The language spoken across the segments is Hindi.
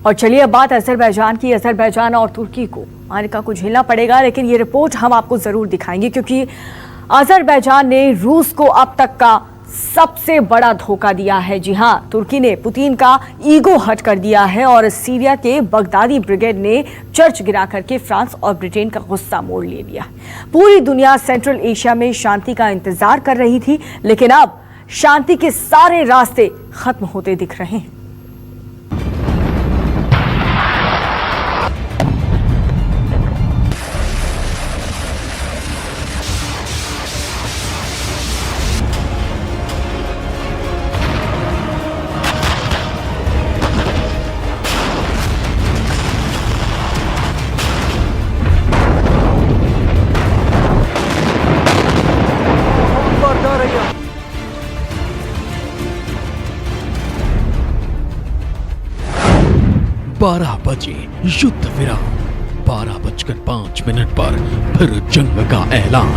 और चलिए अब बात अजरबैजान की। अजरबैजान और तुर्की को मारिका को झेलना पड़ेगा, लेकिन ये रिपोर्ट हम आपको जरूर दिखाएंगे, क्योंकि अजरबैजान ने रूस को अब तक का सबसे बड़ा धोखा दिया है। जी हां, तुर्की ने पुतिन का ईगो हर्ट कर दिया है और सीरिया के बगदादी ब्रिगेड ने चर्च गिरा करके फ्रांस और ब्रिटेन का गुस्सा मोड़ ले लिया। पूरी दुनिया सेंट्रल एशिया में शांति का इंतजार कर रही थी, लेकिन अब शांति के सारे रास्ते खत्म होते दिख रहे हैं। बारह बजे युद्ध विराम। 12:05 पर फिर जंग का ऐलान।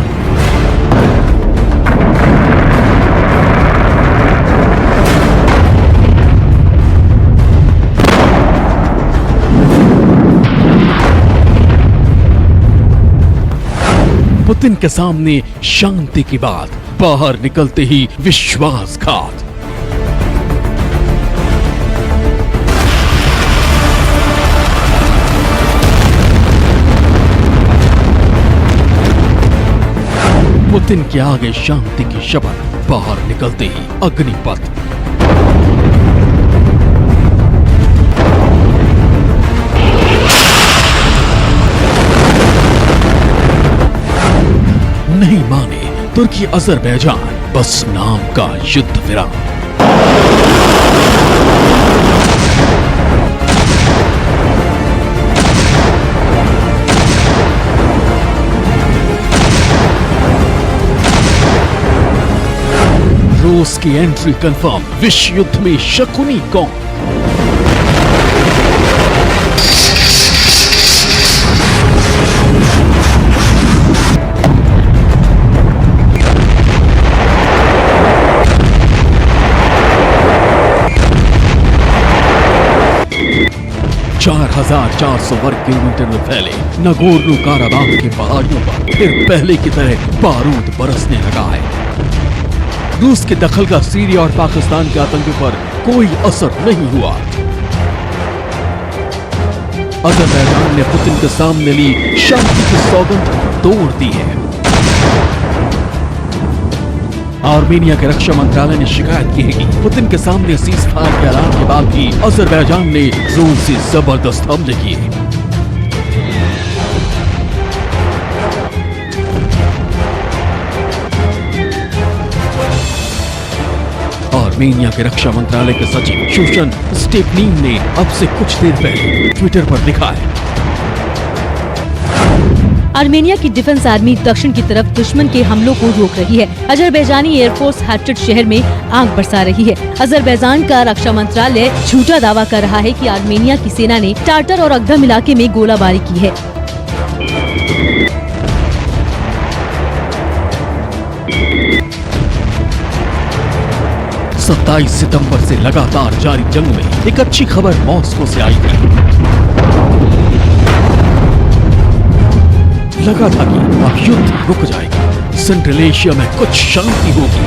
पुतिन के सामने शांति की बात, बाहर निकलते ही विश्वासघात। पुतिन के आगे शांति की शपथ, बाहर निकलते ही अग्निपथ। नहीं माने तुर्की अजरबैजान, बस नाम का युद्ध विराम। रूस की एंट्री कंफर्म, विश्व युद्ध में शकुनी कौन? चार 4,400 वर्ग किलोमीटर में फैले नगोर्नो काराबाख के पहाड़ियों पर फिर पहले की तरह बारूद बरसने लगा है। रूस के दखल का सीरिया और पाकिस्तान के आतंकियों पर कोई असर नहीं हुआ। अजरबैजान ने पुतिन के सामने ली शांति की सौगंध तोड़ दी है। आर्मेनिया के रक्षा मंत्रालय ने शिकायत की है कि पुतिन के सामने सीज फायर के ऐलान के बाद भी अजरबैजान ने रूस से जबरदस्त हमले किए। आर्मेनिया के रक्षा मंत्रालय के सचिव शोशन स्टेपनीन ने अब से कुछ देर पहले ट्विटर पर लिखा है, आर्मेनिया की डिफेंस आर्मी दक्षिण की तरफ दुश्मन के हमलों को रोक रही है। अजरबैजानी एयरफोर्स हैट्रेड शहर में आग बरसा रही है। अजरबैजान का रक्षा मंत्रालय झूठा दावा कर रहा है कि आर्मेनिया की सेना ने टाटर और अगदम इलाके में गोलाबारी की है। 27 सितंबर से लगातार जारी जंग में एक अच्छी खबर मॉस्को से आई थी। लगा था कि अब युद्ध रुक जाएगा, सेंट्रल एशिया में कुछ शांति होगी,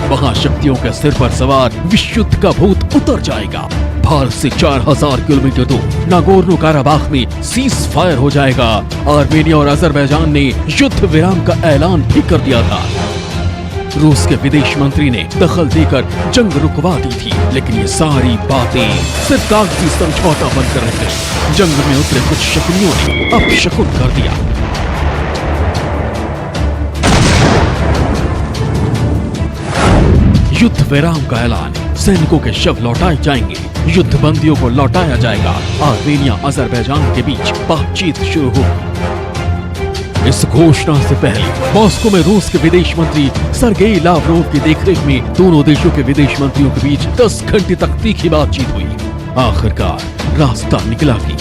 वहां शक्तियों के सिर पर सवार विश्व युद्ध का भूत उतर जाएगा। भारत से 4,000 किलोमीटर दूर नागोर्नो काराबाख में सीज फायर हो जाएगा। आर्मेनिया और अजरबैजान ने युद्ध विराम का ऐलान भी कर दिया था। रूस के विदेश मंत्री ने दखल देकर जंग रुकवा दी थी, लेकिन ये सारी बातें सिर्फ कागजी समझौता बनकर रह गई। जंग में उतरे कुछ शकुनियों ने अपशकुन कर दिया। युद्ध विराम का ऐलान, सैनिकों के शव लौटाए जाएंगे, युद्ध बंदियों को लौटाया जाएगा। आर्मेनिया अजरबैजान के बीच बातचीत शुरू होगी। इस घोषणा से पहले मॉस्को में रूस के विदेश मंत्री सरगेई लावरोव की देखरेख में दोनों देशों के विदेश मंत्रियों के बीच 10 घंटे तक तीखी बातचीत हुई। आखिरकार रास्ता निकला कि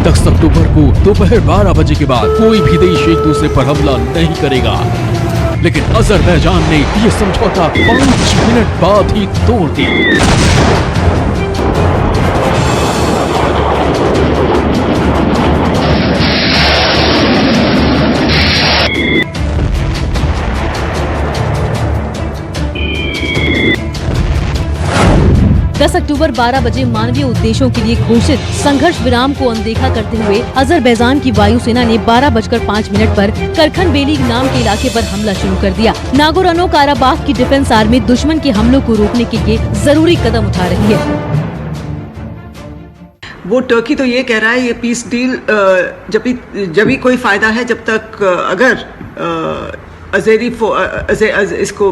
10 अक्टूबर को दोपहर 12 बजे के बाद कोई भी देश एक दूसरे पर हमला नहीं करेगा, लेकिन अजरबैजान ने यह समझौता 5 मिनट बाद ही तोड़ दिया। 10 अक्टूबर 12 बजे मानवीय उद्देश्यों के लिए घोषित संघर्ष विराम को अनदेखा करते हुए अजरबैजान की वायुसेना ने 12:05 पर करखन बेली नाम के इलाके पर हमला शुरू कर दिया। नागोर्नो काराबाख की डिफेंस आर्मी दुश्मन के हमलों को रोकने के लिए जरूरी कदम उठा रही है। वो टर्की तो ये कह रहा है ये पीस डील जब भी कोई फायदा है जब तक अगर इसको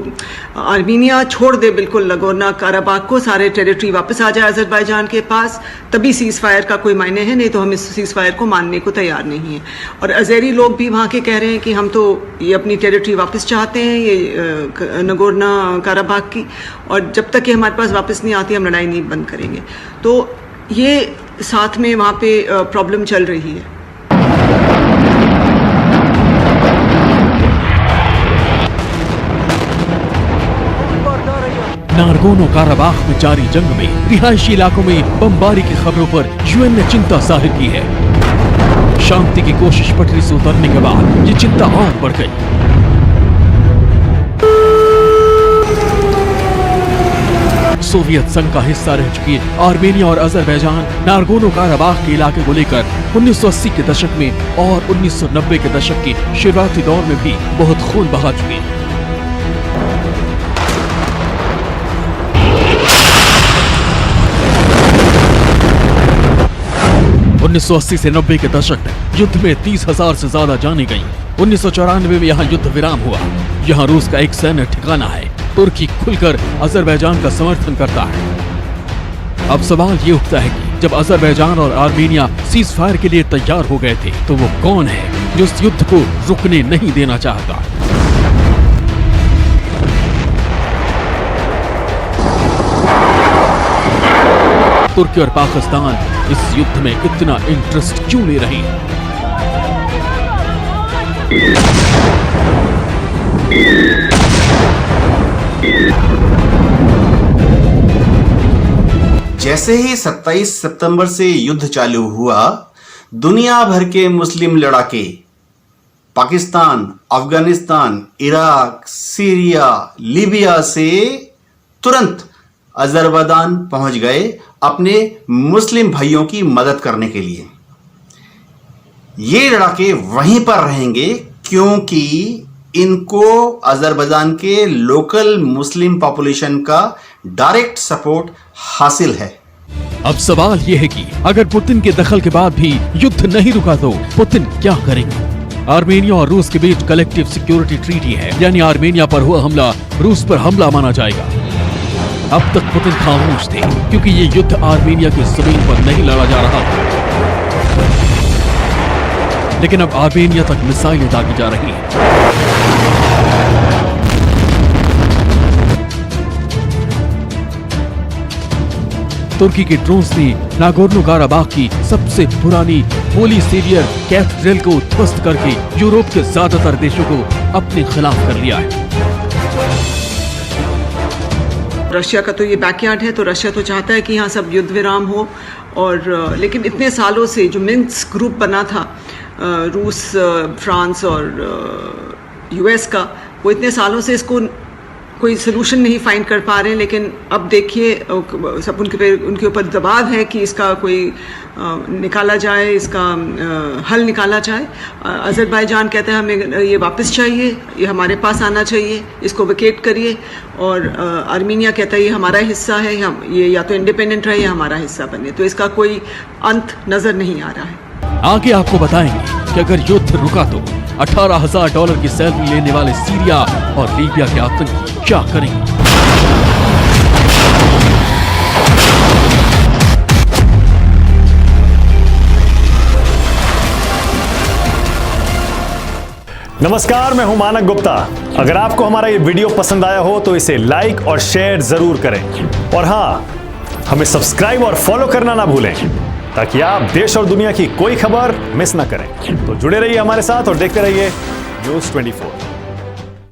आर्मीनिया छोड़ दे बिल्कुल नागोर्नो काराबाख को, सारे टेरिटरी वापस आ जाए अजरबैजान के पास, तभी सीज़ फायर का कोई मायने है, नहीं तो हम इस सीज़ फायर को मानने को तैयार नहीं है। और अज़ेरी लोग भी वहाँ के कह रहे हैं कि हम तो ये अपनी टेरिटरी वापस चाहते हैं ये नागोर्नो काराबाख की, और जब तक ये हमारे पास वापस नहीं आती हम लड़ाई नहीं बंद करेंगे। तो ये साथ में वहाँ पे प्रॉब्लम चल रही है। नागोर्नो काराबाख में जारी जंग में रिहायशी इलाकों में बमबारी की खबरों पर यूएन ने चिंता जाहिर की है। शांति की कोशिश पटरी से उतरने के बाद ये चिंता और बढ़ गई। सोवियत संघ का हिस्सा रह चुकी आर्मेनिया और अजरबैजान नागोर्नो काराबाख के इलाके को लेकर 1980 के दशक में और 1990 के दशक के शुरुआती दौर में भी बहुत खून बहा चुके हैं। 1980 से 90 के दशक तक युद्ध में 30,000 से ज्यादा जानें गईं। 1994 में यहाँ युद्ध विराम हुआ। यहाँ रूस का एक सैन्य ठिकाना है। तुर्की खुलकर अजरबैजान का समर्थन करता है। अब सवाल ये उठता है कि जब अजरबैजान और आर्मेनिया सीज फायर के लिए तैयार हो गए थे तो वो कौन है जो इस युद्ध को रुकने नहीं देना चाहता? तुर्की और पाकिस्तान इस युद्ध में इतना इंटरेस्ट क्यों ले रहे हैं? जैसे ही 27 सितंबर से युद्ध चालू हुआ, दुनिया भर के मुस्लिम लड़ाके Pakistan, Afghanistan, Iraq, Syria, Libya से तुरंत अजरबैजान पहुंच गए अपने मुस्लिम भाइयों की मदद करने के लिए। ये लड़ाके वहीं पर रहेंगे क्योंकि इनको अजरबैजान के लोकल मुस्लिम पॉपुलेशन का डायरेक्ट सपोर्ट हासिल है। अब सवाल यह है कि अगर पुतिन के दखल के बाद भी युद्ध नहीं रुका तो पुतिन क्या करेंगे? आर्मेनिया और रूस के बीच कलेक्टिव सिक्योरिटी ट्रीटी है, यानी आर्मेनिया पर हुआ हमला रूस पर हमला माना जाएगा। अब तक पुतिन खामोश थे क्योंकि ये युद्ध आर्मेनिया की जमीन पर नहीं लड़ा जा रहा था, लेकिन अब आर्मेनिया तक मिसाइलें दागी जा रही हैं। तुर्की के ड्रोन्स ने नागोर्नो काराबाख की सबसे पुरानी होली सेवियर कैथेड्रल को ध्वस्त करके यूरोप के ज्यादातर देशों को अपने खिलाफ कर लिया है। रशिया का तो ये बैकयार्ड है, तो रशिया तो चाहता है कि यहाँ सब युद्ध विराम हो, और लेकिन इतने सालों से जो मिन्स्क ग्रुप बना था रूस, फ्रांस और यूएस का, वो इतने सालों से इसको कोई सलूशन नहीं फाइंड कर पा रहे हैं। लेकिन अब देखिए सब उनके ऊपर दबाव है कि इसका कोई निकाला जाए, इसका हल निकाला जाए। अजरबैजान कहता है हमें ये वापस चाहिए, ये हमारे पास आना चाहिए, इसको वेकेट करिए, और आर्मीनिया कहता है ये हमारा हिस्सा है, हम ये या तो इंडिपेंडेंट रहे या हमारा हिस्सा बने। तो इसका कोई अंत नज़र नहीं आ रहा है। आगे आपको बताएंगे कि अगर युद्ध रुका तो $18,000 की सैलरी लेने वाले सीरिया और लीबिया के आतंकी क्या करेंगे। नमस्कार, मैं हूं मानक गुप्ता। अगर आपको हमारा ये वीडियो पसंद आया हो तो इसे लाइक और शेयर जरूर करें, और हाँ, हमें सब्सक्राइब और फॉलो करना ना भूलें ताकि आप देश और दुनिया की कोई खबर मिस ना करें। तो जुड़े रहिए हमारे साथ और देखते रहिए न्यूज़ 24।